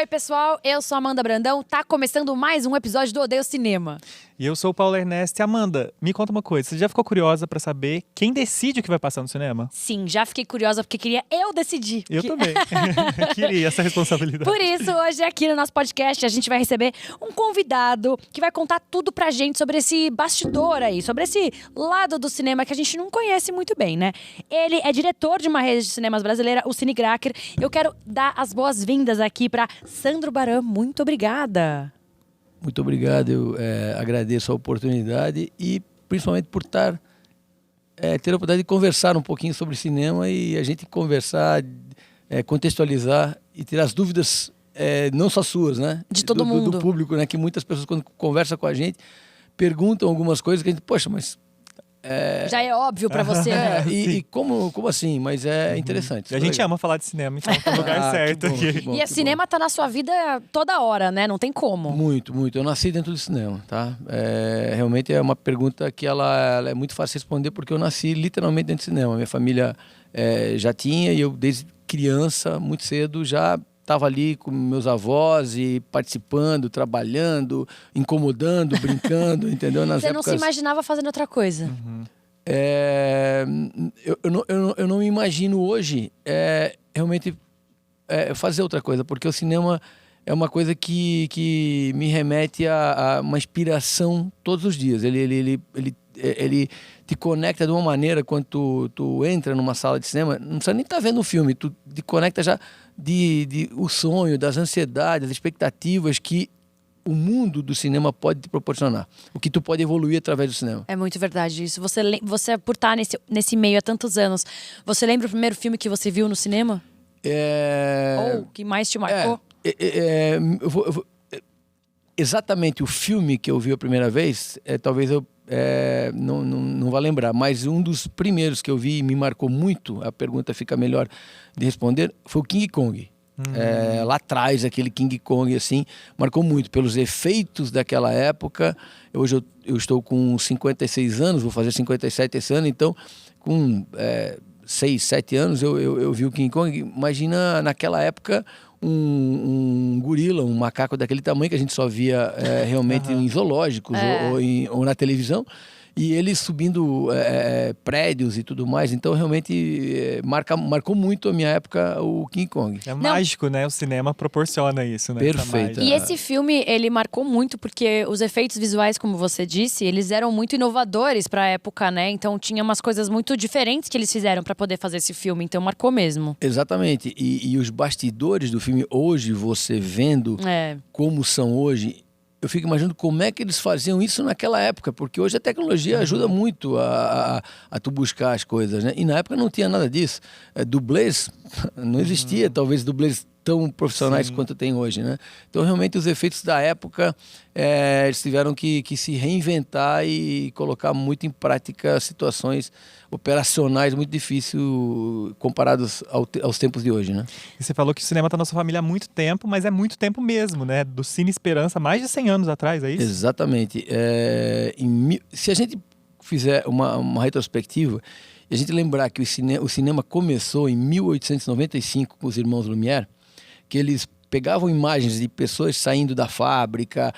pessoal, eu sou a Amanda Brandão, tá começando mais um episódio do Odeio Cinema. E eu sou o Paulo Ernesto. E Amanda, me conta uma coisa, você já ficou curiosa pra saber quem decide o que vai passar no cinema? Sim, já fiquei curiosa porque queria eu decidir. Eu também. Queria essa responsabilidade. Por isso, hoje aqui no nosso podcast, a gente vai receber um convidado que vai contar tudo pra gente sobre esse bastidor aí, sobre esse lado do cinema que a gente não conhece muito bem, né? Ele é diretor de uma rede de cinemas brasileira, o Cine Cracker. Eu quero dar as boas-vindas aqui pra Sandro Baran. Muito obrigada. Muito obrigado, eu agradeço a oportunidade e principalmente por ter a oportunidade de conversar um pouquinho sobre cinema e a gente conversar, contextualizar e tirar as dúvidas, não só suas, né? De todo mundo. Do público, né? Que muitas pessoas quando conversam com a gente perguntam algumas coisas que a gente, poxa, mas... Já é óbvio pra você. E como assim? Mas é interessante. E a gente ama falar de cinema, então é o lugar certo aqui. bom, E a cinema tá na sua vida toda hora, né? Não tem como. Muito, muito. Eu nasci dentro do cinema, tá? Realmente é uma pergunta que ela é muito fácil de responder porque eu nasci literalmente dentro do cinema. Minha família já tinha e eu desde criança, muito cedo, já estava ali com meus avós e participando, trabalhando, incomodando, brincando, entendeu? Você não se imaginava fazendo outra coisa? Uhum. Eu não me imagino hoje realmente fazer outra coisa, porque o cinema é uma coisa que me remete a uma inspiração todos os dias. Ele te conecta de uma maneira quando tu entra numa sala de cinema, não precisa nem estar vendo um filme, tu te conecta já o sonho, das ansiedades, das expectativas que o mundo do cinema pode te proporcionar. O que tu pode evoluir através do cinema. É muito verdade isso. Você por estar nesse meio há tantos anos, você lembra o primeiro filme que você viu no cinema? Ou que mais te marcou? Exatamente o filme que eu vi a primeira vez, talvez eu não vá lembrar, mas um dos primeiros que eu vi e me marcou muito, a pergunta fica melhor de responder, foi o King Kong. Lá atrás, aquele King Kong, assim, marcou muito pelos efeitos daquela época. Hoje eu estou com 56 anos, vou fazer 57 esse ano, então com 6, 7 anos eu vi o King Kong. Imagina naquela época um gorila, um macaco daquele tamanho que a gente só via realmente em zoológicos ou na televisão, e ele subindo prédios e tudo mais. Então realmente marcou muito a minha época o King Kong. É mágico, né? O cinema proporciona isso, né? Perfeito. E esse filme, ele marcou muito porque os efeitos visuais, como você disse, eles eram muito inovadores pra época, né? Então tinha umas coisas muito diferentes que eles fizeram pra poder fazer esse filme, então marcou mesmo. Exatamente. E os bastidores do filme, hoje você vendo como são hoje, eu fico imaginando como é que eles faziam isso naquela época, porque hoje a tecnologia ajuda muito a tu buscar as coisas, né? E na época não tinha nada disso. Dublês não existia, talvez dublês tão profissionais quanto tem hoje, né? Então realmente os efeitos da época eles tiveram que se reinventar e colocar muito em prática situações operacionais muito difíceis comparados aos tempos de hoje, né? E você falou que o cinema tá na sua família há muito tempo, mas é muito tempo mesmo, né? Do Cine Esperança, mais de 100 anos atrás, é isso? Exatamente. Se a gente fizer uma retrospectiva e a gente lembrar que o cinema começou em 1895 com os irmãos Lumière, que eles pegavam imagens de pessoas saindo da fábrica,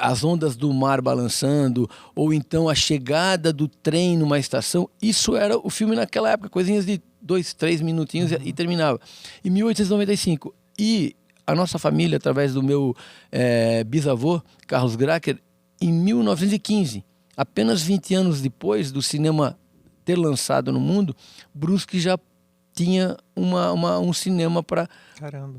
as ondas do mar balançando, ou então a chegada do trem numa estação. Isso era o filme naquela época, coisinhas de 2, 3 minutinhos e terminava. Em 1895. E a nossa família, através do meu bisavô, Carlos Cracker, em 1915, apenas 20 anos depois do cinema ter lançado no mundo, Brusque já tinha um cinema para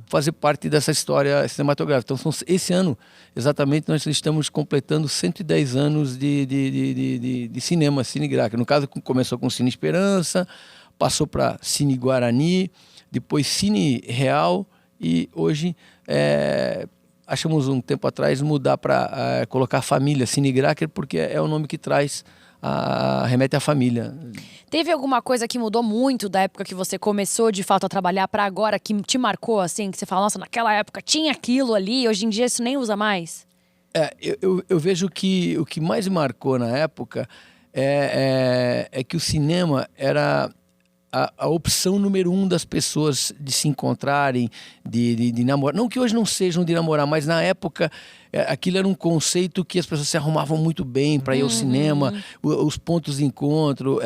fazer parte dessa história cinematográfica. Então, esse ano, exatamente, nós estamos completando 110 anos de cinema, Cine Cracker. No caso, começou com Cine Esperança, passou para Cine Guarani, depois Cine Real e hoje achamos um tempo atrás mudar para colocar Família Cine Cracker, porque é o nome que traz remete à família. Teve alguma coisa que mudou muito da época que você começou de fato a trabalhar para agora, que te marcou assim, que você fala, nossa, naquela época tinha aquilo ali, hoje em dia isso nem usa mais? Eu vejo que o que mais marcou na época é que o cinema era a opção número 1 das pessoas de se encontrarem, de namorar. Não que hoje não sejam de namorar, mas na época aquilo era um conceito que as pessoas se arrumavam muito bem para ir ao cinema, os pontos de encontro,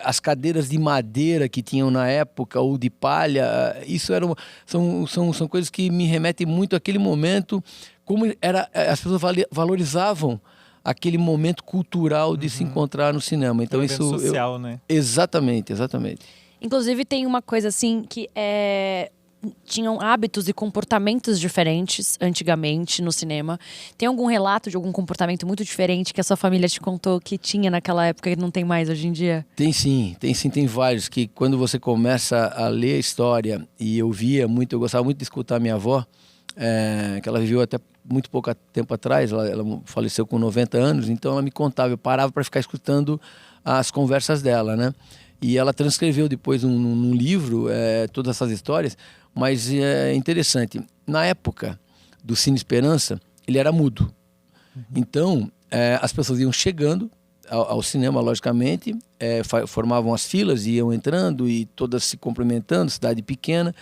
as cadeiras de madeira que tinham na época, ou de palha. Isso são coisas que me remetem muito àquele momento, como as pessoas valorizavam aquele momento cultural de se encontrar no cinema. Então, isso social, né? Exatamente. Inclusive, tem uma coisa assim que tinham hábitos e comportamentos diferentes antigamente no cinema. Tem algum relato de algum comportamento muito diferente que a sua família te contou que tinha naquela época e não tem mais hoje em dia? Tem sim, tem vários que quando você começa a ler a história, e eu gostava muito de escutar minha avó, que ela viveu até muito pouco tempo atrás, ela faleceu com 90 anos, então ela me contava, eu parava para ficar escutando as conversas dela, né? E ela transcreveu depois num livro todas essas histórias, mas é interessante. Na época do Cine Esperança, ele era mudo. Então, as pessoas iam chegando ao cinema, logicamente, formavam as filas, iam entrando e todas se cumprimentando, cidade pequena,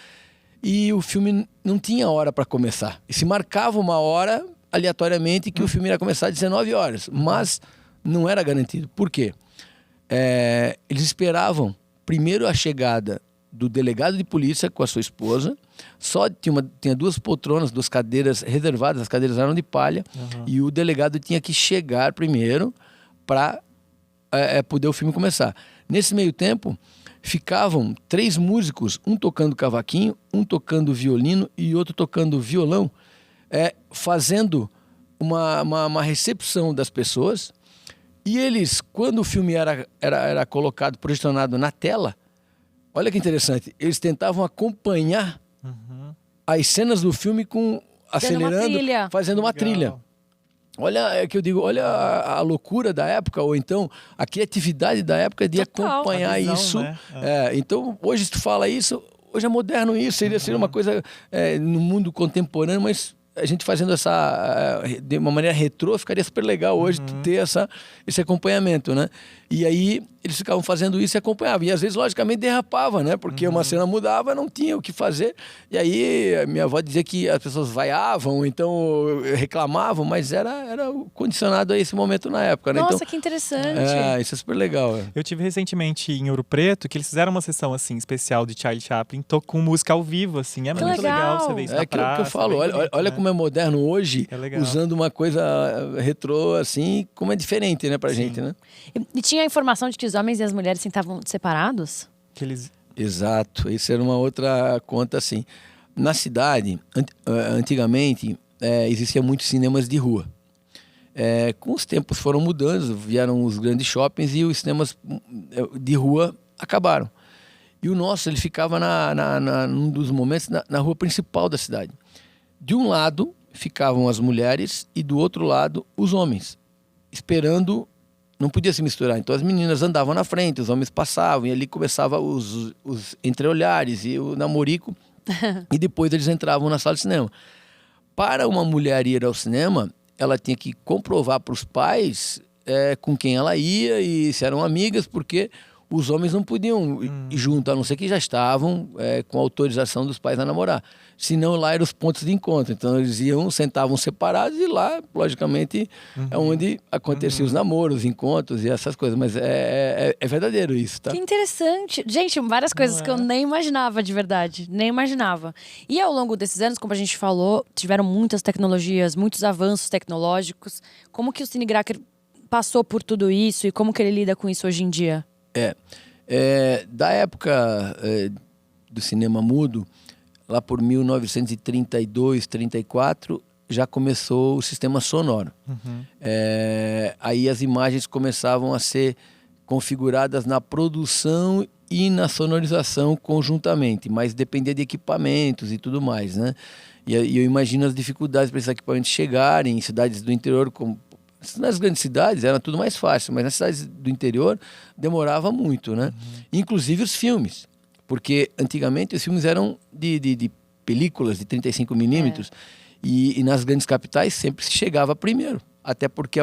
e o filme não tinha hora para começar. E se marcava uma hora, aleatoriamente, que o filme ia começar às 19 horas, mas não era garantido. Por quê? Eles esperavam primeiro a chegada do delegado de polícia com a sua esposa. Só tinha 2 poltronas, 2 cadeiras reservadas, as cadeiras eram de palha, e o delegado tinha que chegar primeiro para poder o filme começar. Nesse meio tempo, ficavam 3 músicos, um tocando cavaquinho, um tocando violino e outro tocando violão, fazendo uma recepção das pessoas. E eles, quando o filme era colocado, projecionado na tela, olha que interessante, eles tentavam acompanhar as cenas do filme acelerando, fazendo uma trilha. Olha, que eu digo, olha a loucura da época, ou então a criatividade da época de acompanhar isso. Né? Então, hoje se tu fala isso, hoje é moderno isso, seria uma coisa no mundo contemporâneo, mas a gente fazendo de uma maneira retrô, ficaria super legal hoje ter esse acompanhamento, né? E aí eles ficavam fazendo isso e acompanhavam. E às vezes, logicamente, derrapava, né? Porque uma cena mudava, não tinha o que fazer. E aí minha avó dizia que as pessoas vaiavam, então reclamavam, mas era condicionado a esse momento na época, né? Nossa, então, que interessante. Isso é super legal. Eu tive recentemente em Ouro Preto, que eles fizeram uma sessão assim especial de Charlie Chaplin, com música ao vivo, assim. É que muito legal você ver isso na praça. Que eu falo, olha como é moderno hoje, usando uma coisa retrô, assim, como é diferente, né, pra gente, né? E tinha a informação de que os homens e as mulheres sentavam separados? Exato, isso era uma outra conta, assim. Na cidade, antigamente, existiam muitos cinemas de rua. Com os tempos foram mudando, vieram os grandes shoppings e os cinemas de rua acabaram. E o nosso, ele ficava num dos momentos na rua principal da cidade. De um lado ficavam as mulheres e do outro lado os homens, esperando, não podia se misturar. Então as meninas andavam na frente, os homens passavam e ali começava os entreolhares e o namorico e depois eles entravam na sala de cinema. Para uma mulher ir ao cinema, ela tinha que comprovar para os pais com quem ela ia e se eram amigas, porque os homens não podiam ir junto, a não ser que já estavam com autorização dos pais a namorar. Senão lá eram os pontos de encontro. Então eles sentavam separados e lá, logicamente, é onde aconteciam os namoros, os encontros e essas coisas. Mas é verdadeiro isso, tá? Que interessante. Gente, várias coisas que eu nem imaginava de verdade. Nem imaginava. E ao longo desses anos, como a gente falou, tiveram muitas tecnologias, muitos avanços tecnológicos. Como que o Cine Gracker passou por tudo isso e como que ele lida com isso hoje em dia? Da época do cinema mudo, lá por 1932, 34, já começou o sistema sonoro. Aí as imagens começavam a ser configuradas na produção e na sonorização conjuntamente, mas dependia de equipamentos e tudo mais, né? E eu imagino as dificuldades para esses equipamentos chegarem em cidades do interior, como nas grandes cidades era tudo mais fácil, mas nas cidades do interior demorava muito, né? Inclusive os filmes, porque antigamente os filmes eram de películas de 35mm e nas grandes capitais sempre se chegava primeiro, até porque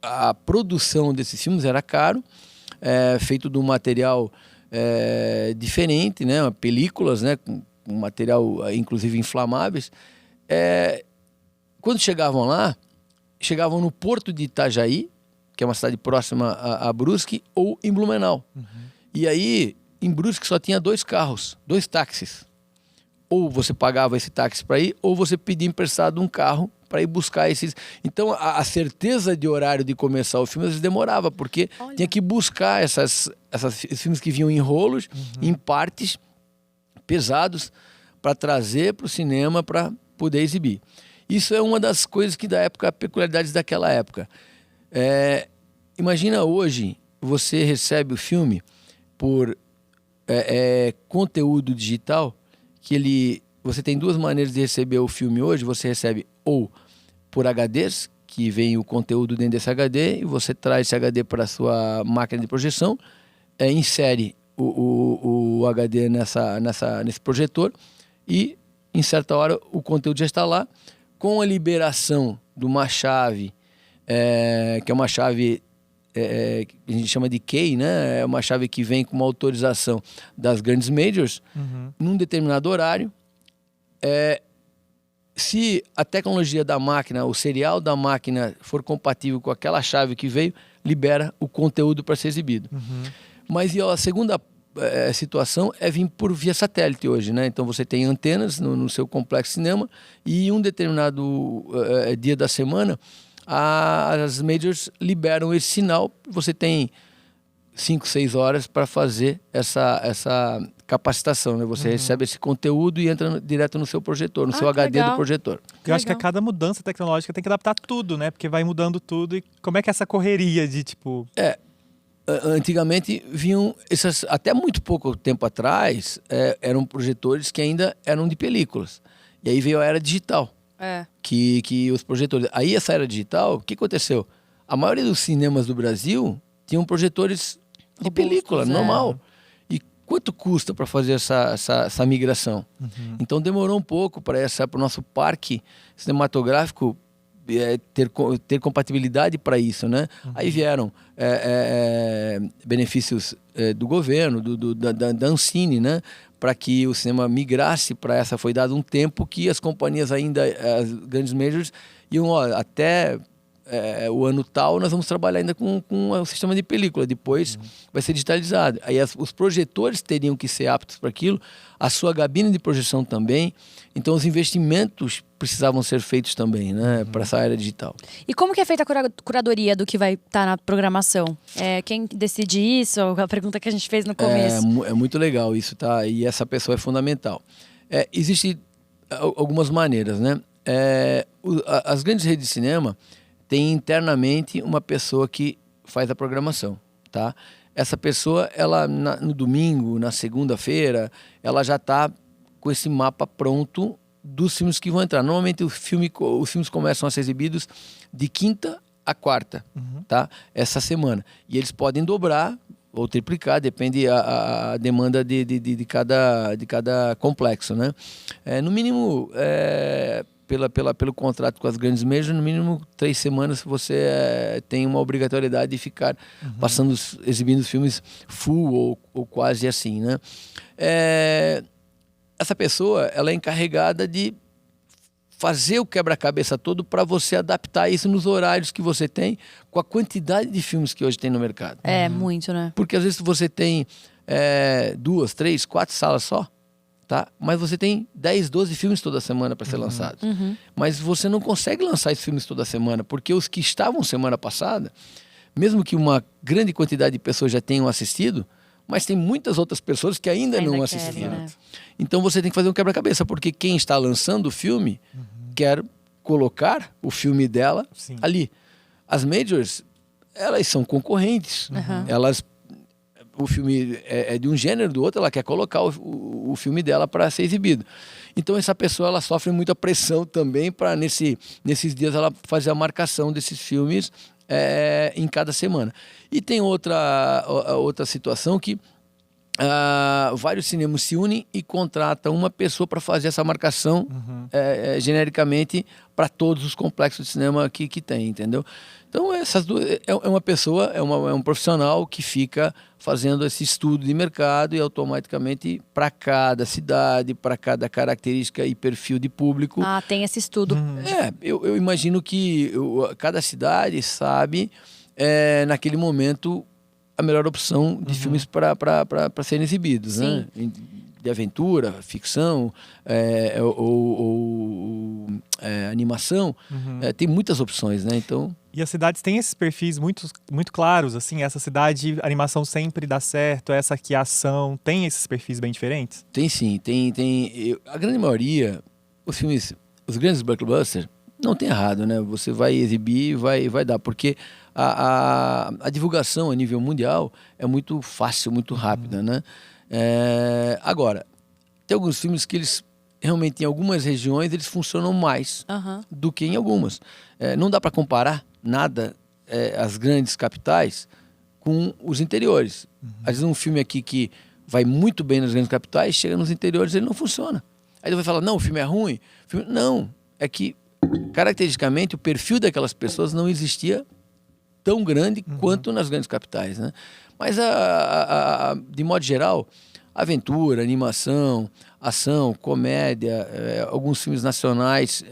a produção desses filmes era caro, feito de um material diferente, né? Películas, né? Com material, inclusive, inflamáveis. Quando chegavam lá, chegavam no porto de Itajaí, que é uma cidade próxima a Brusque, ou em Blumenau. E aí, em Brusque só tinha 2 carros, 2 táxis. Ou você pagava esse táxi para ir, ou você pedia emprestado um carro para ir buscar esses... Então, a certeza de horário de começar o filme às vezes demorava, porque tinha que buscar esses filmes que vinham em rolos, em partes pesados, para trazer para o cinema para poder exibir. Isso é uma das coisas que da época, peculiaridades daquela época. Imagina hoje, você recebe o filme por conteúdo digital, que você tem 2 maneiras de receber o filme hoje. Você recebe ou por HDs, que vem o conteúdo dentro desse HD, e você traz esse HD para a sua máquina de projeção, insere o HD nesse projetor, e em certa hora o conteúdo já está lá, com a liberação de uma chave, que é uma chave que a gente chama de key, né? É uma chave que vem com uma autorização das grandes majors, num determinado horário. Se a tecnologia da máquina, o serial da máquina for compatível com aquela chave que veio, libera o conteúdo para ser exibido. Mas a segunda situação é vir por via satélite hoje, né? Então você tem antenas no seu complexo cinema, e um determinado dia da semana as majors liberam esse sinal. Você tem 5, 6 horas para fazer essa capacitação, né? Você recebe esse conteúdo e entra direto no seu projetor, no seu HD do projetor. Eu acho que a cada mudança tecnológica tem que adaptar tudo, né? Porque vai mudando tudo. E como é que é essa correria de tipo... Antigamente vinham até muito pouco tempo atrás, eram projetores que ainda eram de películas. E aí veio a era digital. Que os projetores... Aí essa era digital, o que aconteceu? A maioria dos cinemas do Brasil tinham projetores de película, normal. E quanto custa para fazer essa migração? Então demorou um pouco para o nosso parque cinematográfico ter compatibilidade para isso, né? Aí vieram benefícios do governo, da Ancine, né? Para que o cinema migrasse para essa. Foi dado um tempo que as companhias ainda, as grandes majors, iam até o ano tal nós vamos trabalhar ainda com o sistema de película, depois vai ser digitalizado. Aí os projetores teriam que ser aptos para aquilo, a sua gabine de projeção também. Então os investimentos precisavam ser feitos também, né, para essa área digital. E como que é feita a curadoria do que vai estar na programação? Quem decide isso? A pergunta que a gente fez no começo. É muito legal isso, tá? E essa pessoa é fundamental. Existem algumas maneiras, né? As grandes redes de cinema têm internamente uma pessoa que faz a programação, tá? Essa pessoa, ela no domingo, na segunda-feira, ela já está com esse mapa pronto dos filmes que vão entrar. Normalmente os filmes começam a ser exibidos de quinta a quarta, tá? Essa semana. E eles podem dobrar ou triplicar, depende a demanda de cada complexo, né? No mínimo, pelo contrato com as grandes majors, no mínimo 3 semanas você tem uma obrigatoriedade de ficar exibindo os filmes full ou quase assim, né? Essa pessoa, ela é encarregada de fazer o quebra-cabeça todo para você adaptar isso nos horários que você tem, com a quantidade de filmes que hoje tem no mercado. Muito, né? Porque às vezes você tem 2, 3, 4 salas só, tá? Mas você tem 10, 12 filmes toda semana para ser lançados. Mas você não consegue lançar esses filmes toda semana, porque os que estavam semana passada, mesmo que uma grande quantidade de pessoas já tenham assistido, mas tem muitas outras pessoas que ainda não assistiram. Né? Então você tem que fazer um quebra-cabeça, porque quem está lançando o filme quer colocar o filme dela ali. As majors, elas são concorrentes. O filme é de um gênero, do outro, ela quer colocar o filme dela para ser exibido. Então essa pessoa, ela sofre muita pressão também para nesses dias ela fazer a marcação desses filmes em cada semana. E tem outra situação que vários cinemas se unem e contratam uma pessoa para fazer essa marcação genericamente para todos os complexos de cinema que tem, entendeu? Então, essas duas, é uma pessoa, é um profissional que fica fazendo esse estudo de mercado e automaticamente para cada cidade, para cada característica e perfil de público. Ah, tem esse estudo. Eu imagino que cada cidade sabe, naquele momento, a melhor opção de filmes para serem exibidos, né? De aventura, ficção ou animação, tem muitas opções, né? Então... E as cidades têm esses perfis muito, muito claros, assim, essa cidade, a animação sempre dá certo, essa aqui a ação, tem esses perfis bem diferentes? Tem sim, a grande maioria, os grandes blockbusters, não tem errado, né? Você vai exibir e vai dar, porque a divulgação a nível mundial é muito fácil, muito rápida, né? Agora, tem alguns filmes que eles realmente, em algumas regiões, eles funcionam mais do que em algumas. Não dá para comparar nada, as grandes capitais com os interiores. Às vezes um filme aqui que vai muito bem nas grandes capitais, chega nos interiores e ele não funciona. Aí você vai falar, não, o filme é ruim. Não, é que caracteristicamente o perfil daquelas pessoas não existia tão grande quanto nas grandes capitais, né? Mas de modo geral, aventura, animação, ação, comédia, alguns filmes nacionais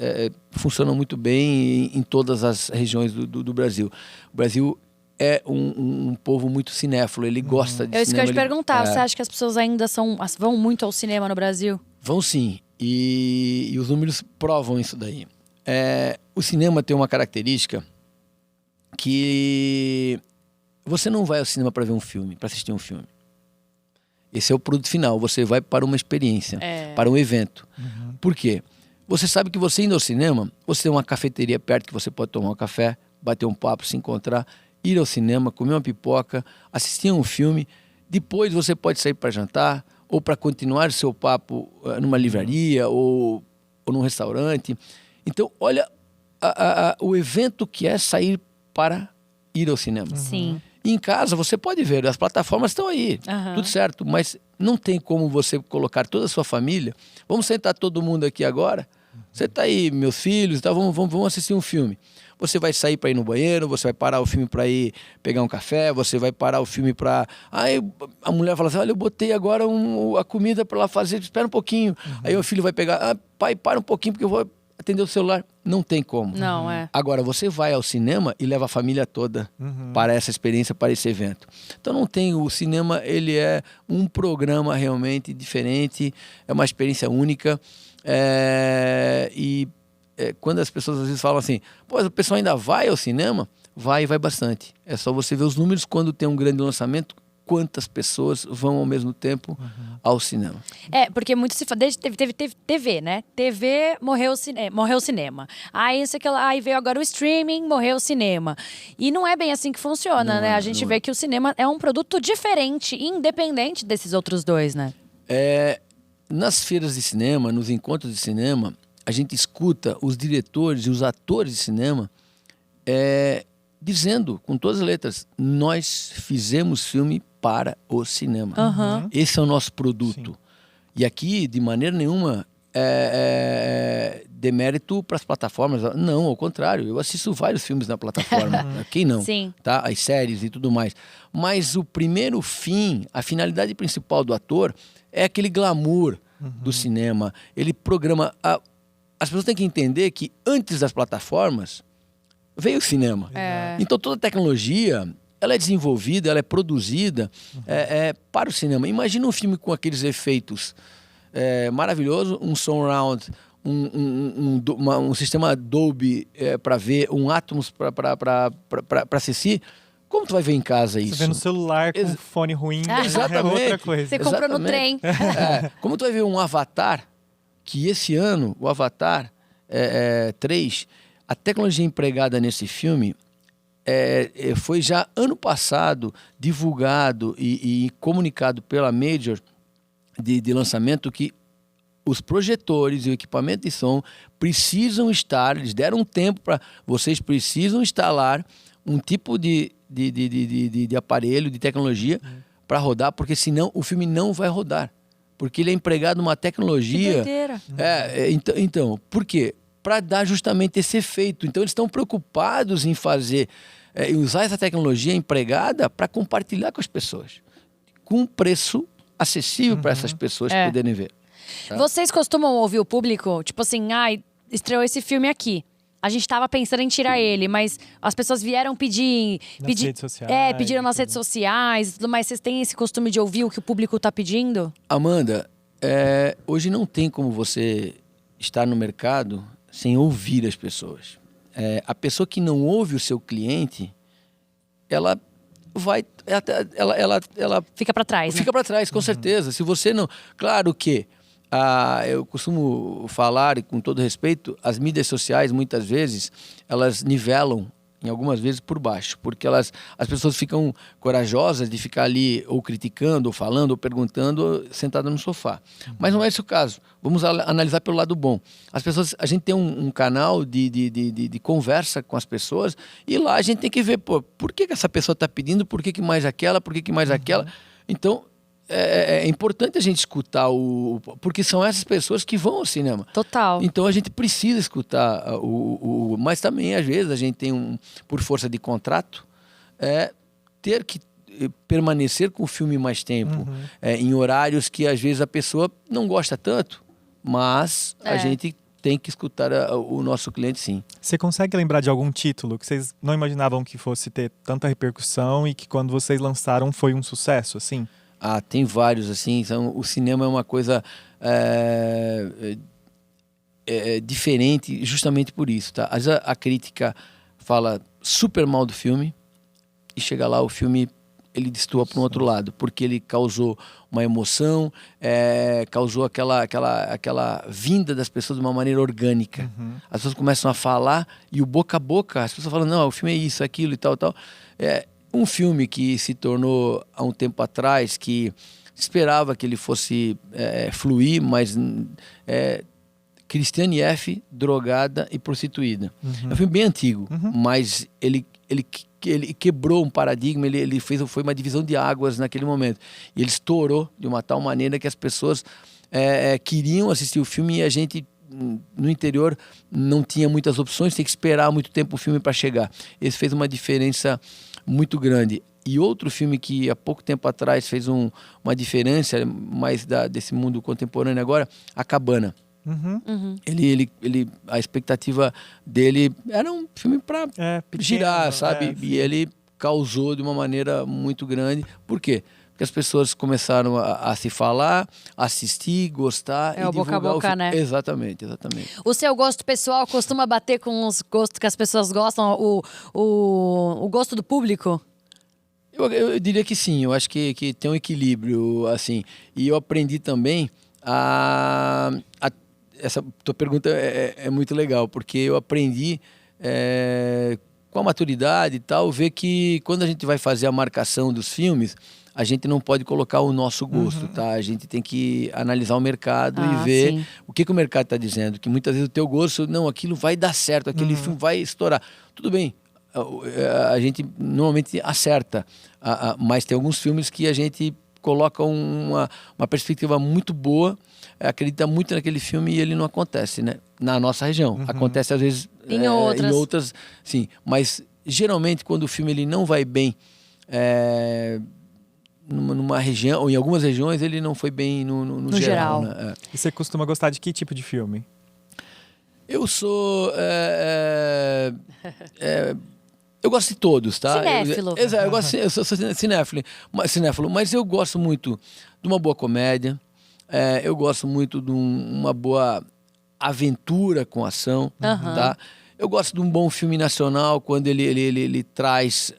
funcionam muito bem em todas as regiões do Brasil. O Brasil é um povo muito cinéfilo, ele gosta de cinema. É isso que eu ia te perguntar, você acha que as pessoas ainda vão muito ao cinema no Brasil? Vão sim, e os números provam isso daí. O cinema tem uma característica que você não vai ao cinema para ver um filme, para assistir um filme. Esse é o produto final, você vai para uma experiência, para um evento. Por quê? Você sabe que você indo ao cinema, você tem uma cafeteria perto que você pode tomar um café, bater um papo, se encontrar, ir ao cinema, comer uma pipoca, assistir a um filme, depois você pode sair para jantar ou para continuar o seu papo numa livraria ou num restaurante. Então, olha o evento que é sair para ir ao cinema. Sim. E em casa você pode ver, as plataformas estão aí, tudo certo, mas não tem como você colocar toda a sua família. Vamos sentar todo mundo aqui agora? Você está aí, meus filhos, tá? Vamos assistir um filme. Você vai sair para ir no banheiro, você vai parar o filme para ir pegar um café, você vai parar o filme para... Aí a mulher fala assim, olha, eu botei agora a comida para ela fazer, espera um pouquinho. Aí o filho vai pegar, pai, para um pouquinho porque eu vou atender o celular. Não tem como. Não, Agora, você vai ao cinema e leva a família toda para essa experiência, para esse evento. Então não tem, o cinema, ele é um programa realmente diferente, é uma experiência única. Quando as pessoas às vezes falam assim, pô, o pessoal ainda vai ao cinema? Vai bastante. É só você ver os números quando tem um grande lançamento, quantas pessoas vão ao mesmo tempo ao cinema. Porque muito se fala, desde teve TV, né? TV, morreu o cinema. Aí veio agora o streaming, morreu o cinema. E não é bem assim que funciona, né? A gente vê que o cinema é um produto diferente, independente desses outros dois, né? Nas feiras de cinema, nos encontros de cinema, a gente escuta os diretores e os atores de cinema dizendo, com todas as letras, nós fizemos filme para o cinema. Esse é o nosso produto. Sim. E aqui, de maneira nenhuma, demérito para as plataformas. Não, ao contrário, eu assisto vários filmes na plataforma. Quem não? Sim. Tá? As séries e tudo mais. Mas o primeiro fim, a finalidade principal do ator é aquele glamour do cinema. Ele programa... As pessoas têm que entender que antes das plataformas veio o cinema. Então toda a tecnologia, ela é desenvolvida, ela é produzida para o cinema. Imagina um filme com aqueles efeitos maravilhosos, um surround, um sistema Dolby para ver, um Atmos para assistir. Como tu vai ver em casa isso? Você vê no celular com fone ruim, é outra coisa. Você comprou no trem. Como tu vai ver um Avatar, que esse ano, o Avatar 3, a tecnologia empregada nesse filme foi já ano passado divulgado e comunicado pela Major de lançamento que os projetores e o equipamento de som precisam estar, eles deram um tempo para vocês precisam instalar um tipo de aparelho, de tecnologia para rodar, porque senão o filme não vai rodar. Porque ele é empregado numa Que tecnologia... doideira. Então, por quê? Para dar justamente esse efeito. Então, eles estão preocupados em fazer, e usar essa tecnologia empregada para compartilhar com as pessoas, com um preço acessível para essas pessoas poderem ver. Tá? Vocês costumam ouvir o público? Tipo assim, ai, estreou esse filme aqui. A gente tava pensando em tirar ele, mas as pessoas vieram pedir... Nas redes sociais. Pediram nas redes sociais e tudo mais. Vocês têm esse costume de ouvir o que o público tá pedindo? Amanda, hoje não tem como você estar no mercado sem ouvir as pessoas. A pessoa que não ouve o seu cliente, ela vai... Ela Fica pra trás, né? fica para trás, com certeza. Se você não... Claro que eu costumo falar, e com todo respeito, as mídias sociais, muitas vezes, elas nivelam, em algumas vezes, por baixo. Porque as pessoas ficam corajosas de ficar ali ou criticando, ou falando, ou perguntando, sentada no sofá. Mas não é esse o caso. Vamos analisar pelo lado bom. A gente tem um canal de conversa com as pessoas, e lá a gente tem que ver, por que essa pessoa está pedindo, por que mais aquela, por que mais aquela. Então... É importante a gente escutar porque são essas pessoas que vão ao cinema. Total. Então a gente precisa escutar mas também às vezes a gente tem por força de contrato, ter que permanecer com o filme mais tempo, em horários que às vezes a pessoa não gosta tanto, mas a gente tem que escutar o nosso cliente, sim. Você consegue lembrar de algum título que vocês não imaginavam que fosse ter tanta repercussão e que quando vocês lançaram foi um sucesso, assim? Tem vários, assim. O cinema é uma coisa diferente justamente por isso, tá? Às vezes a crítica fala super mal do filme e chega lá, o filme ele destoa para um outro lado, porque ele causou uma emoção, causou aquela vinda das pessoas de uma maneira orgânica. As pessoas começam a falar e o boca a boca, as pessoas falam, não, o filme é isso, aquilo e tal. Um filme que se tornou há um tempo atrás, que esperava que ele fosse fluir, mas Christiane F., drogada e prostituída. É um filme bem antigo, mas ele quebrou um paradigma, foi uma divisão de águas naquele momento. E ele estourou de uma tal maneira que as pessoas queriam assistir o filme e a gente, no interior, não tinha muitas opções, tem que esperar muito tempo o filme para chegar. Esse fez uma diferença muito grande. E outro filme que há pouco tempo atrás fez uma diferença, mais desse mundo contemporâneo agora, A Cabana. A expectativa dele era um filme para girar, sabe? E ele causou de uma maneira muito grande. Por quê? Porque as pessoas começaram a se falar, assistir, gostar e o boca a divulgar boca, né? Exatamente. O seu gosto pessoal costuma bater com os gostos que as pessoas gostam, o gosto do público? Eu diria que sim, eu acho que tem um equilíbrio, assim. E eu aprendi também essa tua pergunta é muito legal, porque eu aprendi com a maturidade e tal, ver que quando a gente vai fazer a marcação dos filmes, a gente não pode colocar o nosso gosto, tá? A gente tem que analisar o mercado e ver o que o mercado está dizendo. Que muitas vezes o teu gosto, não, aquilo vai dar certo, aquele filme vai estourar. Tudo bem, a gente normalmente acerta, mas tem alguns filmes que a gente coloca uma perspectiva muito boa, acredita muito naquele filme e ele não acontece, né? Na nossa região. Acontece às vezes em outras, sim. Mas geralmente quando o filme ele não vai bem numa região, ou em algumas regiões, ele não foi bem no geral. Né? E você costuma gostar de que tipo de filme? Eu sou... eu gosto de todos, tá? Cinéfilo. Eu sou cinéfilo, mas eu gosto muito de uma boa comédia, eu gosto muito de uma boa aventura com ação, tá? Eu gosto de um bom filme nacional, quando ele traz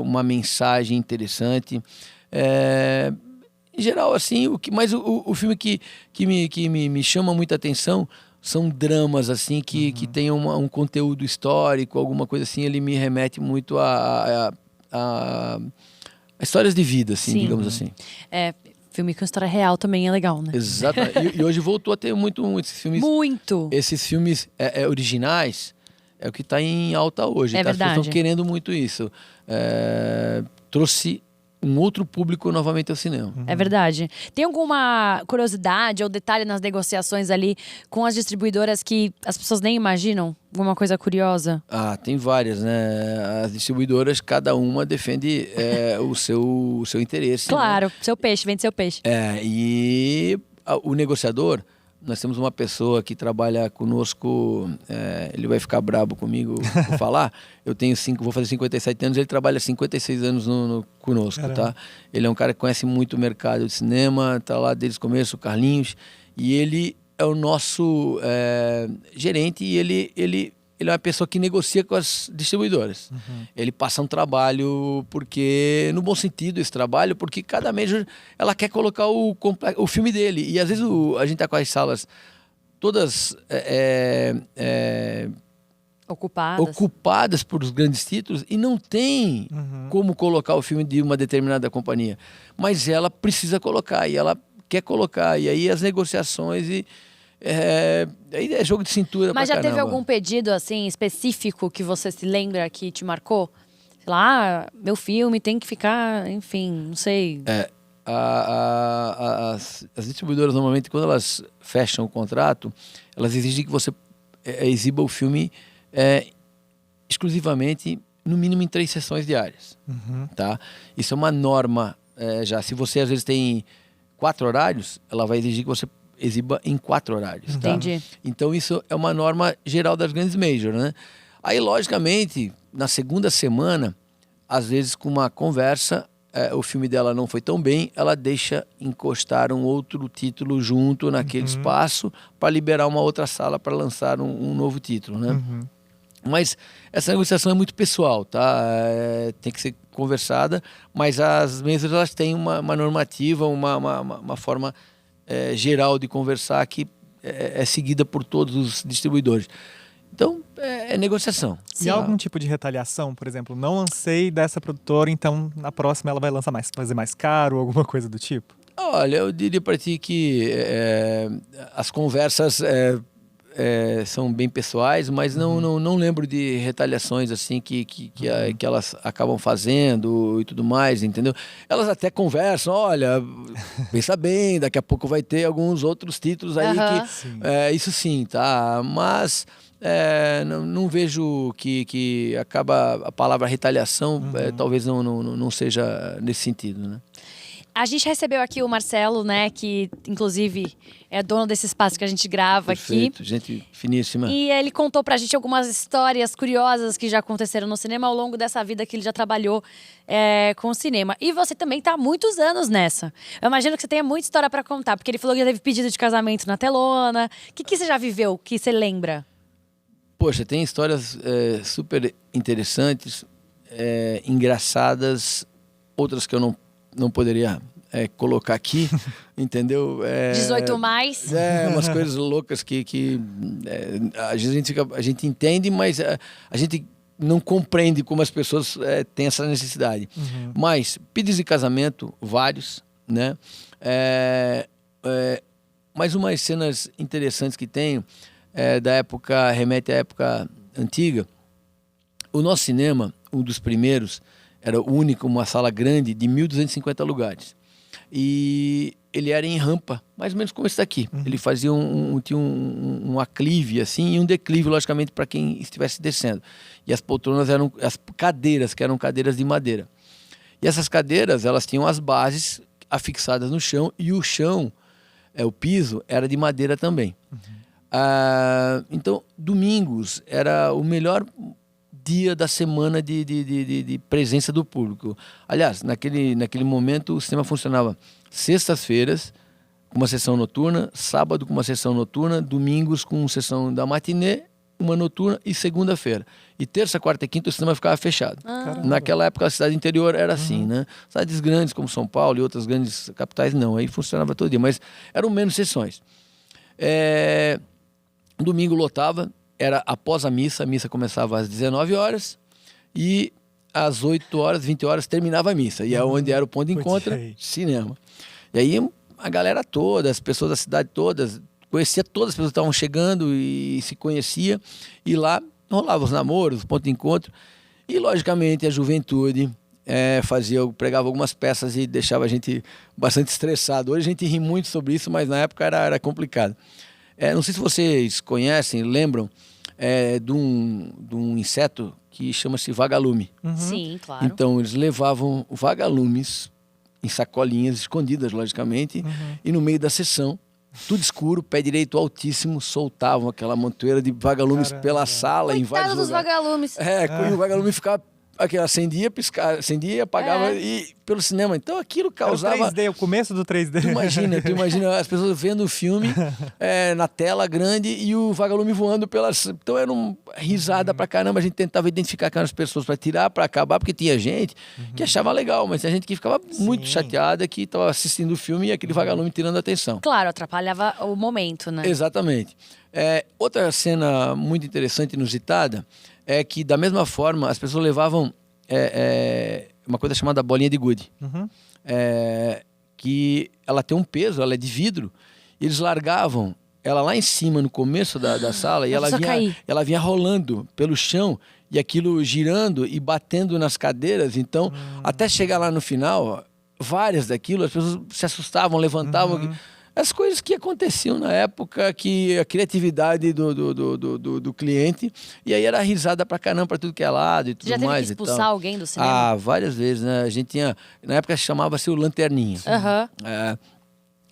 uma mensagem interessante. Em geral, assim, o filme que me chama muita atenção são dramas, assim, que tem um conteúdo histórico, alguma coisa assim, ele me remete muito a histórias de vida, assim, digamos assim. Filme com história real também é legal, né? Exato. E hoje voltou a ter muito esses filmes. Muito! Esses filmes originais é o que está em alta hoje. É tá? As pessoas verdade. estão querendo muito isso. Trouxe um outro público novamente ao cinema. É verdade. Tem alguma curiosidade ou detalhe nas negociações ali com as distribuidoras que as pessoas nem imaginam? Alguma coisa curiosa? Tem várias, né? As distribuidoras, cada uma defende o seu interesse. Claro, Né? seu peixe, vende seu peixe. E o negociador, nós temos uma pessoa que trabalha conosco, ele vai ficar brabo comigo por falar. Eu vou fazer 57 anos, ele trabalha 56 anos conosco, tá? Ele é um cara que conhece muito o mercado de cinema, tá lá desde o começo, o Carlinhos, e ele é o nosso gerente e ele é uma pessoa que negocia com as distribuidoras. Ele passa um trabalho, porque, no bom sentido, esse trabalho, porque cada major, ela quer colocar o filme dele. E às vezes a gente tá com as salas todas ocupadas por os grandes títulos e não tem como colocar o filme de uma determinada companhia. Mas ela precisa colocar, e ela quer colocar. E aí as negociações aí é jogo de cintura. Mas já caramba. teve algum pedido assim específico que você se lembra que te marcou? Sei lá, meu filme tem que ficar, enfim, não sei. As distribuidoras normalmente, quando elas fecham o contrato, elas exigem que você exiba o filme exclusivamente, no mínimo em 3 sessões diárias. Tá? Isso é uma norma já. Se você às vezes tem 4 horários, ela vai exigir que você exiba em 4 horários. Tá? Entendi. Então isso é uma norma geral das grandes majors, né? Aí, logicamente, na segunda semana, às vezes com uma conversa, o filme dela não foi tão bem, ela deixa encostar um outro título junto naquele espaço para liberar uma outra sala para lançar um novo título, né? Mas essa negociação é muito pessoal, tá? Tem que ser conversada, mas as mesas elas têm uma normativa, uma forma geral de conversar que é seguida por todos os distribuidores. Então, é negociação. E há algum tipo de retaliação? Por exemplo, não lancei dessa produtora, então na próxima ela vai lançar fazer mais caro, alguma coisa do tipo? Olha, eu diria para ti que as conversas são bem pessoais, mas não lembro de retaliações assim que elas acabam fazendo e tudo mais, entendeu? Elas até conversam, olha, pensa bem, daqui a pouco vai ter alguns outros títulos aí que... isso sim, tá? Mas... não vejo que acaba a palavra retaliação, talvez não seja nesse sentido, né? A gente recebeu aqui o Marcelo, né, que inclusive é dono desse espaço que a gente grava. Perfeito, aqui. Gente finíssima. E ele contou pra gente algumas histórias curiosas que já aconteceram no cinema ao longo dessa vida que ele já trabalhou com o cinema. E você também tá há muitos anos nessa. Eu imagino que você tenha muita história pra contar, porque ele falou que já teve pedido de casamento na telona. O que você já viveu, que você lembra? Poxa, tem histórias super interessantes, engraçadas, outras que eu não poderia colocar aqui, entendeu? 18 mais. Umas coisas loucas que às vezes a gente entende, mas a gente não compreende como as pessoas têm essa necessidade. Mas pedidos de casamento, vários, né? Mas umas cenas interessantes que tenho, da época, remete à época antiga. O nosso cinema, um dos primeiros, era o único, uma sala grande de 1.250 lugares. E ele era em rampa, mais ou menos como esse daqui. Ele fazia tinha um aclive assim, e um declive, logicamente, para quem estivesse descendo. E as poltronas eram as cadeiras, que eram cadeiras de madeira. E essas cadeiras, elas tinham as bases afixadas no chão, e o chão, o piso, era de madeira também. Então, domingos era o melhor dia da semana de presença do público. Aliás, naquele momento o cinema funcionava sextas-feiras com uma sessão noturna, sábado com uma sessão noturna, domingos com uma sessão da matinê, uma noturna, e segunda-feira. E terça, quarta e quinta o cinema ficava fechado. Naquela época a cidade interior era assim, né? Cidades grandes como São Paulo e outras grandes capitais não, aí funcionava todo dia, mas eram menos sessões. Domingo lotava, era após a missa começava às 19 horas e às 8 horas, 20 horas terminava a missa. E é onde era o ponto de encontro, cinema. E aí a galera toda, as pessoas da cidade todas, conhecia todas as pessoas que estavam chegando e se conhecia. E lá rolavam os namoros, os pontos de encontro. E logicamente a juventude pregava algumas peças e deixava a gente bastante estressado. Hoje a gente ri muito sobre isso, mas na época era complicado. Não sei se vocês conhecem, lembram de um inseto que chama-se vagalume. Sim, claro. Então eles levavam vagalumes em sacolinhas escondidas, logicamente, e no meio da sessão, tudo escuro, pé direito altíssimo, soltavam aquela montoeira de vagalumes pela sala em vários Coitado dos lugares. vagalumes. E o vagalume ficava acendia, piscava, acendia, apagava e pelo cinema. Então aquilo causava... Era o 3D, o começo do 3D. Tu imagina as pessoas vendo o filme na tela grande e o vagalume voando pelas... Então era uma risada pra caramba. A gente tentava identificar aquelas pessoas pra tirar, pra acabar, porque tinha gente que achava legal, mas tinha gente que ficava muito chateada que estava assistindo o filme e aquele vagalume tirando a atenção. Claro, atrapalhava o momento, né? Exatamente. Outra cena muito interessante, inusitada, é que, da mesma forma, as pessoas levavam uma coisa chamada bolinha de gude. Que ela tem um peso, ela é de vidro, e eles largavam ela lá em cima, no começo da sala, e ela vinha rolando pelo chão, e aquilo girando e batendo nas cadeiras. Então, até chegar lá no final, várias daquilo, as pessoas se assustavam, levantavam... As coisas que aconteciam na época, que a criatividade do cliente, e aí era risada pra caramba, pra tudo que é lado e tudo mais. Já teve que expulsar alguém do cinema? Ah, várias vezes, né? A gente tinha, na época chamava-se o Lanterninha.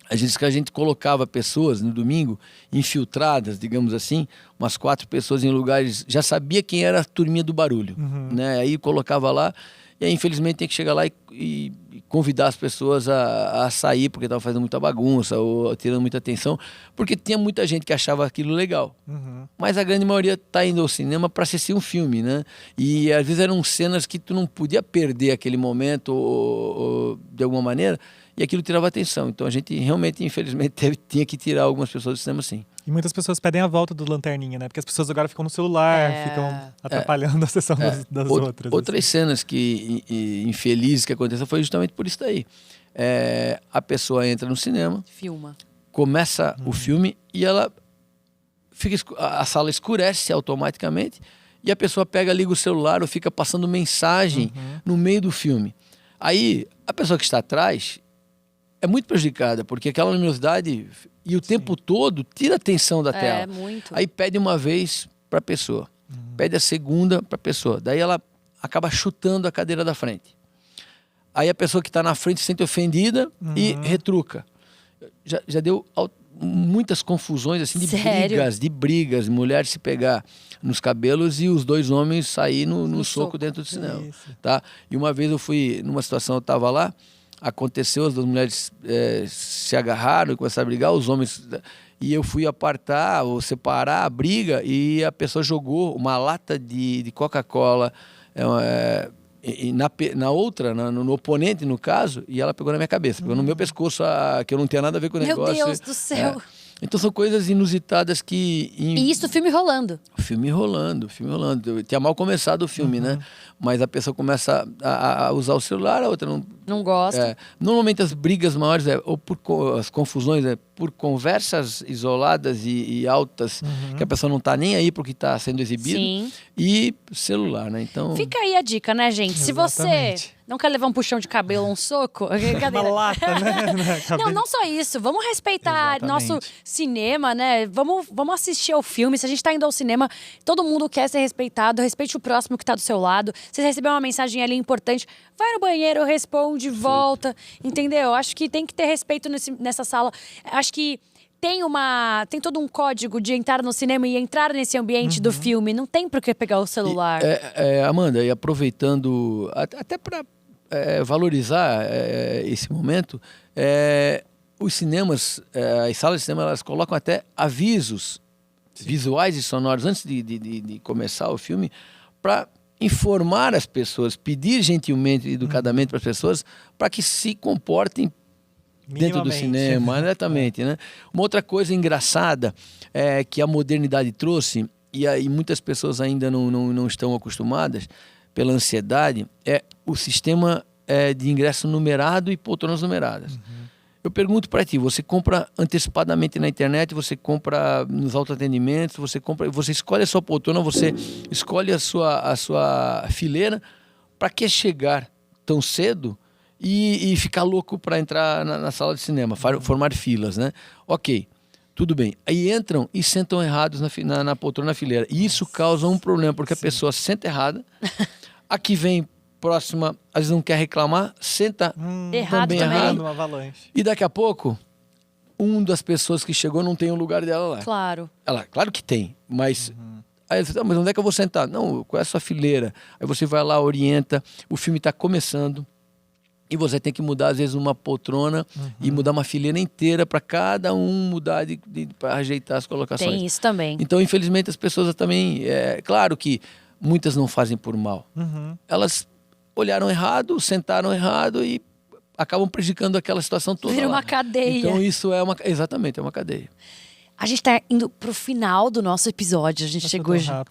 A gente colocava pessoas no domingo, infiltradas, digamos assim, umas 4 pessoas em lugares, já sabia quem era a turminha do barulho, né? Aí colocava lá, e aí infelizmente tem que chegar lá e convidar as pessoas a sair porque estavam fazendo muita bagunça ou tirando muita atenção, porque tinha muita gente que achava aquilo legal. Mas a grande maioria está indo ao cinema para assistir um filme, né? E às vezes eram cenas que tu não podia perder aquele momento ou de alguma maneira, e aquilo tirava atenção. Então a gente realmente, infelizmente, tinha que tirar algumas pessoas do cinema, sim. E muitas pessoas pedem a volta do Lanterninha, né? Porque as pessoas agora ficam no celular, ficam atrapalhando a sessão das outras. Outras cenas que infelizes que aconteceram foi justamente por isso daí. A pessoa entra no cinema, filma, começa o filme e ela a sala escurece automaticamente e a pessoa liga o celular ou fica passando mensagem no meio do filme. Aí a pessoa que está atrás é muito prejudicada, porque aquela luminosidade e o tempo todo tira a atenção da tela. Muito. Aí pede uma vez para a pessoa, pede a segunda para a pessoa, daí ela acaba chutando a cadeira da frente. Aí a pessoa que está na frente se sente ofendida e retruca. Já deu muitas confusões assim de brigas, mulheres se pegar nos cabelos e os 2 homens sair no soco dentro do cinema. Tá? E uma vez eu fui, numa situação, eu estava lá, aconteceu, as 2 mulheres se agarraram e começaram a brigar, os homens... E eu fui apartar ou separar a briga e a pessoa jogou uma lata de Coca-Cola no oponente, no caso, e ela pegou na minha cabeça, pegou no meu pescoço, que eu não tinha nada a ver com o negócio. Meu Deus do céu! Então são coisas inusitadas que... E isso, filme rolando. Filme rolando. Tinha mal começado o filme, né? Mas a pessoa começa a usar o celular, a outra não gosta. Normalmente as brigas maiores, ou as confusões, por conversas isoladas e altas, que a pessoa não está nem aí porque está sendo exibido. Sim. E celular, né? Então... Fica aí a dica, né, gente? Exatamente. Se você não quer levar um puxão de cabelo, um soco... Uma lata, né? Não só isso. Vamos respeitar nosso cinema, né? Vamos assistir ao filme. Se a gente tá indo ao cinema, todo mundo quer ser respeitado. Respeite o próximo que tá do seu lado. Se você receber uma mensagem ali importante, vai no banheiro, responde, volta. Entendeu? Acho que tem que ter respeito nessa sala. Acho que tem todo um código de entrar no cinema e entrar nesse ambiente do filme. Não tem por que pegar o celular. Amanda, e aproveitando, até para valorizar esse momento, os cinemas, as salas de cinema, elas colocam até avisos visuais e sonoros antes de começar o filme para informar as pessoas, pedir gentilmente e educadamente para as pessoas para que se comportem dentro do cinema, exatamente, né? Uma outra coisa engraçada que a modernidade trouxe, e aí muitas pessoas ainda não estão acostumadas pela ansiedade, é o sistema de ingresso numerado e poltronas numeradas. Eu pergunto para ti, você compra antecipadamente na internet, você compra nos autoatendimentos, você escolhe a sua poltrona, você escolhe a sua fileira, para que chegar tão cedo e ficar louco para entrar na sala de cinema, formar filas, né? Ok, tudo bem. Aí entram e sentam errados na poltrona, na fileira. E isso causa um problema, porque a pessoa senta errada, a que vem próxima, às vezes não quer reclamar, senta Errado também também. errado. Uma avalanche. E daqui a pouco, das pessoas que chegou não tem o lugar dela lá. Claro. Claro que tem, mas... Aí você fala, mas onde é que eu vou sentar? Não, qual é a sua fileira? Aí você vai lá, orienta, o filme está começando e você tem que mudar, às vezes, uma poltrona e mudar uma fileira inteira para cada um mudar para ajeitar as colocações. Tem isso também. Então, infelizmente, as pessoas também... claro que muitas não fazem por mal. Elas olharam errado, sentaram errado e acabam prejudicando aquela situação toda. Vira lá. uma cadeia. Então, isso exatamente, é uma cadeia. A gente tá indo pro final do nosso episódio. A gente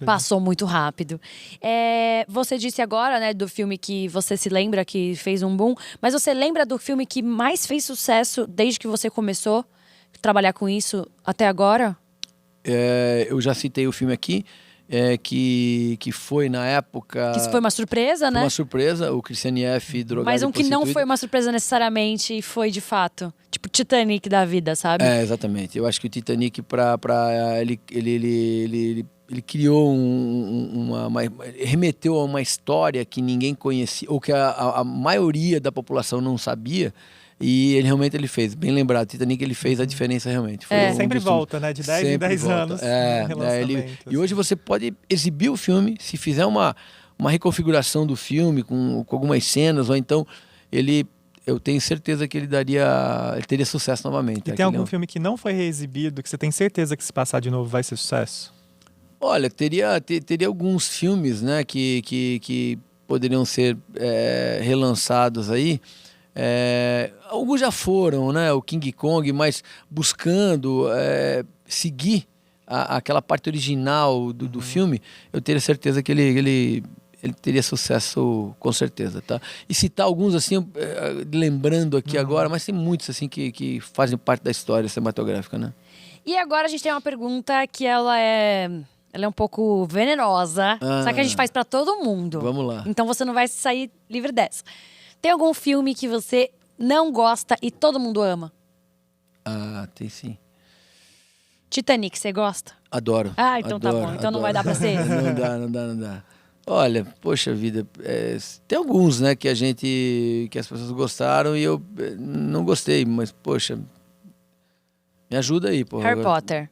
passou muito rápido. Você disse agora, né, do filme que você se lembra que fez um boom. Mas você lembra do filme que mais fez sucesso desde que você começou a trabalhar com isso até agora? Eu já citei o filme aqui, que foi na época... Que isso foi uma surpresa, né? Uma surpresa, o Christiane F. drogado Mas um e que não prostituído. foi uma surpresa necessariamente e foi de fato. Tipo Titanic da vida, sabe? Exatamente. Eu acho que o Titanic, ele criou remeteu a uma história que ninguém conhecia, ou que a maioria da população não sabia. E ele realmente fez, bem lembrado, Titanic ele fez a diferença realmente. Foi Sempre volta, né? De 10 em 10 anos. E hoje você pode exibir o filme, se fizer uma reconfiguração do filme com algumas cenas, ou então eu tenho certeza que ele teria sucesso novamente. E tem algum filme que não foi reexibido, que você tem certeza que se passar de novo vai ser sucesso? Olha, teria alguns filmes, né, que poderiam ser relançados aí. Alguns já foram, né? O King Kong, mas buscando seguir aquela parte original do filme, eu teria certeza que ele teria sucesso com certeza, tá? E citar alguns assim, lembrando aqui agora, mas tem muitos assim que fazem parte da história cinematográfica, né? E agora a gente tem uma pergunta que ela é um pouco venenosa, só que a gente faz pra todo mundo. Vamos lá. Então você não vai sair livre dessa. Tem algum filme que você não gosta e todo mundo ama? Tem sim. Titanic, você gosta? Adoro. Então tá bom. Então não vai dar pra ser esse. Não dá. Olha, poxa vida, tem alguns, né, que as pessoas gostaram e eu não gostei, mas poxa, me ajuda aí, pô. Harry Potter.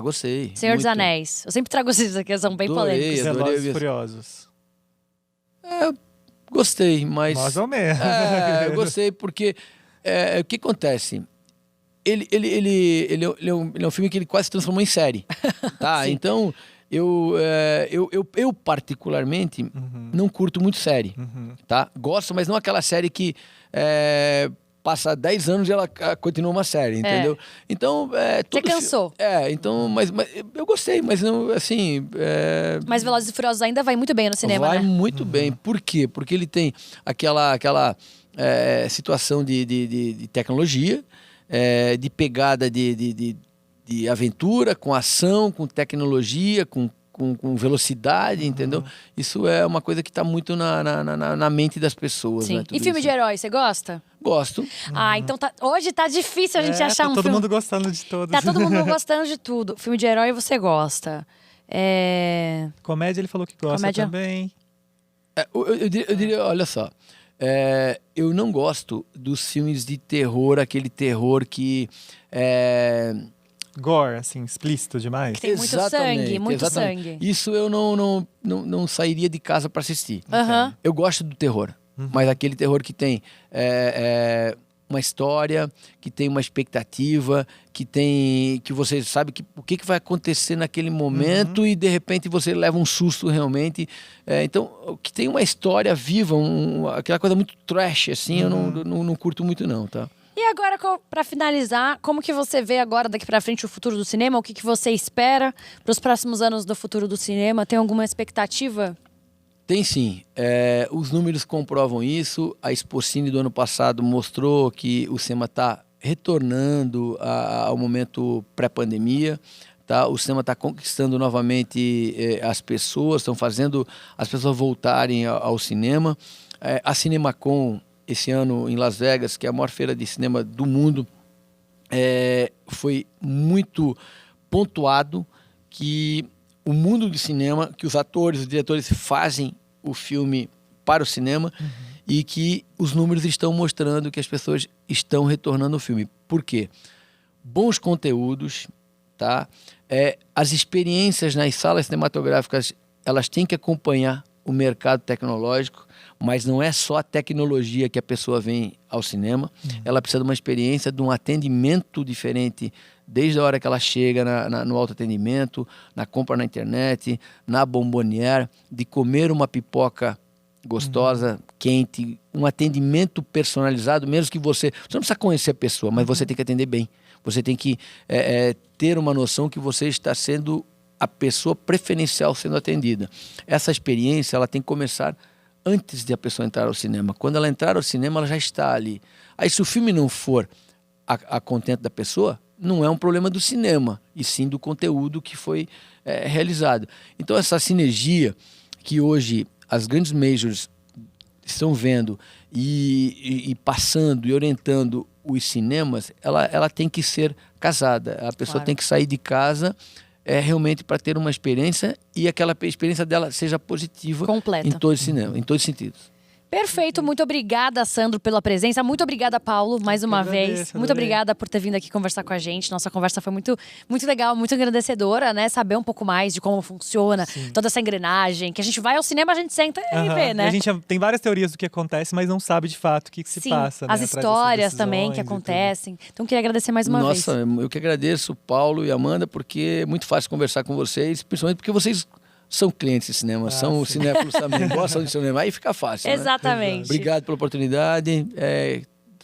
Gostei. Senhor dos Anéis. Eu sempre trago esses aqui, são bem polêmicos. Velozes e Furiosos. Gostei, mas... Mais ou menos. Eu gostei porque o que acontece? Ele é um filme que ele quase se transformou em série, tá? Então, eu particularmente não curto muito série, tá? Gosto, mas não aquela série que passa 10 anos e ela continua uma série, entendeu? Então, você cansou. Então, mas eu gostei, mas não, assim... Mas Velozes e Furiosos ainda vai muito bem no cinema, vai né? muito bem. Por quê? Porque ele tem aquela situação de tecnologia, de pegada de aventura, com ação, com tecnologia, com velocidade, entendeu? Isso é uma coisa que está muito na mente das pessoas. Sim. Né, E filme de herói, você gosta? Gosto. Então hoje tá difícil a gente achar um todo filme. mundo gostando de todos. Tá todo mundo gostando de tudo. Filme de herói você gosta. Comédia ele falou que gosta também. Eu diria, olha só. Eu não gosto dos filmes de terror, aquele terror que... Gore, assim, explícito demais. Que tem muito sangue, muito sangue. Isso eu não sairia de casa para assistir. Eu gosto do terror, mas aquele terror que tem uma história, que tem uma expectativa, que você sabe o que vai acontecer naquele momento e de repente você leva um susto realmente. Então, que tem uma história viva, aquela coisa muito trash, assim, eu não curto muito não, tá? E agora, para finalizar, como que você vê agora, daqui para frente, o futuro do cinema? O que você espera para os próximos anos do futuro do cinema? Tem alguma expectativa? Tem sim. Os números comprovam isso. A Expocine do ano passado mostrou que o cinema está retornando ao momento pré-pandemia. Tá? O cinema está conquistando novamente as pessoas, estão fazendo as pessoas voltarem ao cinema. a CinemaCon, esse ano em Las Vegas, que é a maior feira de cinema do mundo, foi muito pontuado que o mundo do cinema, que os atores, os diretores fazem o filme para o cinema e que os números estão mostrando que as pessoas estão retornando ao filme. Por quê? Bons conteúdos, tá? As experiências nas salas cinematográficas, elas têm que acompanhar o mercado tecnológico, mas não é só a tecnologia que a pessoa vem ao cinema, ela precisa de uma experiência, de um atendimento diferente, desde a hora que ela chega no autoatendimento, na compra na internet, na bombonière, de comer uma pipoca gostosa, quente, um atendimento personalizado, mesmo que você não precisa conhecer a pessoa, mas você tem que atender bem. Você tem que ter uma noção que você está sendo a pessoa preferencial sendo atendida. Essa experiência ela tem que começar antes de a pessoa entrar ao cinema. Quando ela entrar ao cinema, ela já está ali. Aí se o filme não for a contento da pessoa, não é um problema do cinema, e sim do conteúdo que foi realizado. Então essa sinergia que hoje as grandes majors estão vendo e passando e orientando os cinemas, ela tem que ser casada. A pessoa tem que sair de casa realmente para ter uma experiência e aquela experiência dela seja positiva completa. Em todo o cinema, em todos os sentidos. Perfeito, muito obrigada, Sandro, pela presença. Muito obrigada, Paulo, mais uma vez. Muito obrigada por ter vindo aqui conversar com a gente. Nossa conversa foi muito, muito legal, muito engrandecedora, né? Saber um pouco mais de como funciona toda essa engrenagem. Que a gente vai ao cinema, a gente senta e vê, né? E a gente tem várias teorias do que acontece, mas não sabe de fato o que se passa. As né? histórias também que acontecem. Então, queria agradecer mais uma vez. Nossa, eu que agradeço, Paulo e Amanda, porque é muito fácil conversar com vocês, principalmente porque vocês são clientes de cinema, são cinéfilos também, gostam de cinema, aí fica fácil. Exatamente. Né? Obrigado pela oportunidade,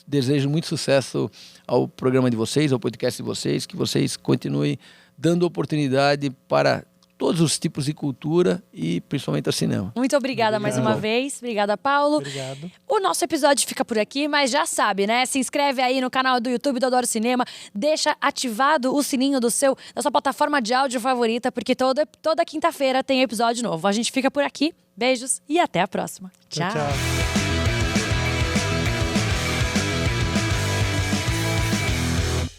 desejo muito sucesso ao programa de vocês, ao podcast de vocês, que vocês continuem dando oportunidade para todos os tipos de cultura e principalmente ao cinema. Muito obrigada mais uma vez. Obrigada, Paulo. Obrigado. O nosso episódio fica por aqui, mas já sabe, né? Se inscreve aí no canal do YouTube do Adoro Cinema, deixa ativado o sininho da sua plataforma de áudio favorita, porque toda quinta-feira tem episódio novo. A gente fica por aqui. Beijos e até a próxima. Tchau.